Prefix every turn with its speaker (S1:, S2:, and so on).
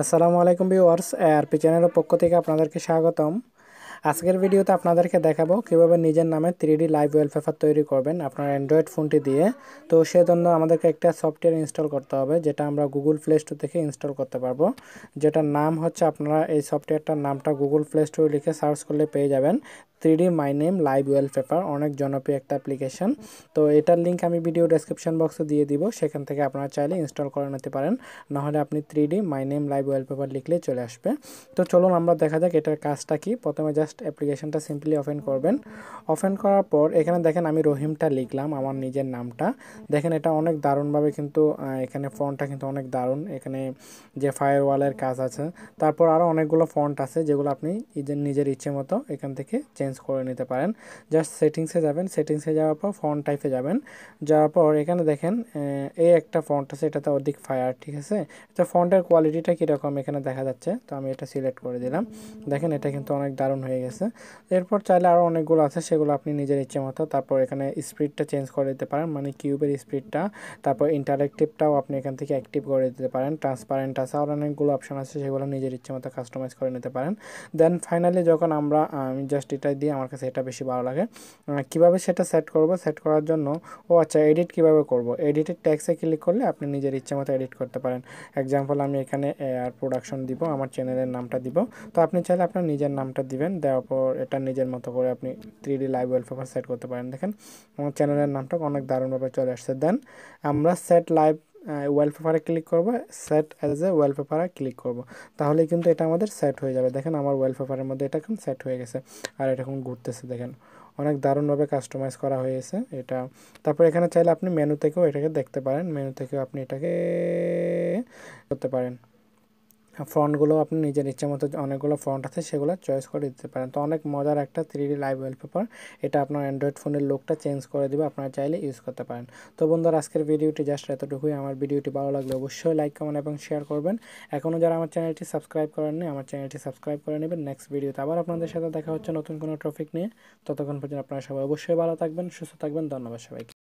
S1: আসসালামু আলাইকুম viewers, ARP চ্যানেলের পক্ষ থেকে আপনাদেরকে স্বাগতম। আজকের ভিডিওতে আপনাদেরকে দেখাবো কিভাবে নিজের নামে 3D লাইভ ওয়ালপেপার তৈরি করবেন আপনার অ্যান্ড্রয়েড ফোনটি দিয়ে। তো সেজন্য আমাদেরকে একটা সফটওয়্যার ইনস্টল করতে হবে, যেটা আমরা গুগল প্লে স্টোর থেকে ইনস্টল করতে পারবো। যেটার নাম হচ্ছে, আপনারা এই সফটওয়্যারটার নামটা গুগল প্লে স্টোরে লিখে সার্চ করলে পেয়ে যাবেন। 3D my name live wallpaper, অনেক জনপ্রিয় একটা অ্যাপ্লিকেশন। তো এটার লিঙ্ক আমি ভিডিও ডেসক্রিপশন বক্সে দিয়ে দিব, সেখান থেকে আপনারা চাইলে ইনস্টল করে নিতে পারেন। নাহলে আপনি 3D my name live wallpaper লিখলেই চলে আসবে। তো চলুন আমরা দেখা যাক এটার কাজটা কি। প্রথমে জাস্ট অ্যাপ্লিকেশনটা সিম্পলি ওপেন করবেন। ওপেন করার পর এখানে দেখেন আমি রহিমটা লিখলাম, আমার নিজের নামটা। দেখেন এটা অনেক দারুণভাবে কিন্তু এখানে ফন্টটা কিন্তু অনেক দারুণ। এখানে যে ফায়ারওয়ালের কাজ আছে, তারপর আরও অনেকগুলো ফন্ট আছে যেগুলো আপনি নিজের ইচ্ছে মতো এখান থেকে চেঞ্জ করে নিতে পারেন। জাস্ট সেটিংসে যাবেন, সেটিংসে যাওয়ার পর ফন্ট টাইপে যাবেন। যাওয়ার পর এখানে দেখেন এই একটা ফন্ট আছে, এটাতে অধিক ফায়ার, ঠিক আছে। তো ফন্টের কোয়ালিটিটা কীরকম এখানে দেখা যাচ্ছে, তো আমি এটা সিলেক্ট করে দিলাম। দেখেন এটা কিন্তু অনেক দারুণ হয়ে গেছে। এরপর চাইলে আরও অনেকগুলো আছে, সেগুলো আপনি নিজের ইচ্ছে মতো। তারপর এখানে স্পিডটা চেঞ্জ করে দিতে পারেন, মানে কিউবের স্পিডটা। তারপর ইন্টারেক্টিভটাও আপনি এখান থেকে অ্যাক্টিভ করে দিতে পারেন। ট্রান্সপারেন্ট আছে, আর অনেকগুলো অপশন আছে, সেগুলো নিজের ইচ্ছে মতো কাস্টমাইজ করে নিতে পারেন। দেন ফাইনালি যখন আমি জাস্ট এটা দিয়ে, আমার কাছে এটা বেশি ভালো লাগে। কীভাবে সেটা সেট করব, সেট করার জন্য আচ্ছা, এডিট কীভাবে করব, এডিটের ট্যাক্সে ক্লিক করলে আপনি নিজের ইচ্ছে মতো এডিট করতে পারেন। এক্সাম্পল আমি এখানে এআর প্রোডাকশন দিব, আমার চ্যানেলের নামটা দিব। তো আপনি চাইলে আপনার নিজের নামটা দিবেন, দেওয়ার পর এটা নিজের মতো করে আপনি 3D লাইভ ওয়ালপেপার সেট করতে পারেন। দেখেন আমার চ্যানেলের নামটা অনেক দারুণভাবে চলে আসছে। দেন আমরা সেট লাইভ ওয়ালপেপারে ক্লিক করব, সেট অ্যাজ এ ওয়ালপেপারে ক্লিক করব। তাহলে কিন্তু এটা আমাদের সেট হয়ে যাবে। দেখেন আমার ওয়ালপেপারের মধ্যে এটা এখন সেট হয়ে গেছে, আর এটা এখন ঘুরতেছে। দেখেন অনেক দারুণভাবে কাস্টমাইজ করা হয়েছে এটা। তারপর এখানে চাইলে আপনি মেনু থেকেও এটাকে দেখতে পারেন, মেনু থেকেও আপনি এটাকে করতে পারেন। ফন্টগুলো আপনি নিজের ইচ্ছে মতো, অনেকগুলো ফন্ট আছে, সেগুলো চয়েস করে দিতে পারেন। তো অনেক মজার একটা 3D লাইভ ওয়ালপেপার। এটা আপনার অ্যান্ড্রয়েড ফোনের লুকটা চেঞ্জ করে দেবে, আপনারা চাইলে ইউজ করতে পারেন। তো বন্ধুরা, আজকের ভিডিওটি জাস্ট এতটুকুই। আমার ভিডিওটি ভালো লাগলে অবশ্যই লাইক, কমেন্ট এবং শেয়ার করবেন। এখনও যারা আমার চ্যানেলটি সাবস্ক্রাইব করেননি, আমার চ্যানেলটি সাবস্ক্রাইব করে নেবেন। নেক্সট ভিডিওতে আবার আপনাদের সাথে দেখা হচ্ছে নতুন কোনো টপিক নিয়ে। ততক্ষণ পর্যন্ত আপনারা সবাই অবশ্যই ভালো থাকবেন, সুস্থ থাকবেন। ধন্যবাদ সবাইকে।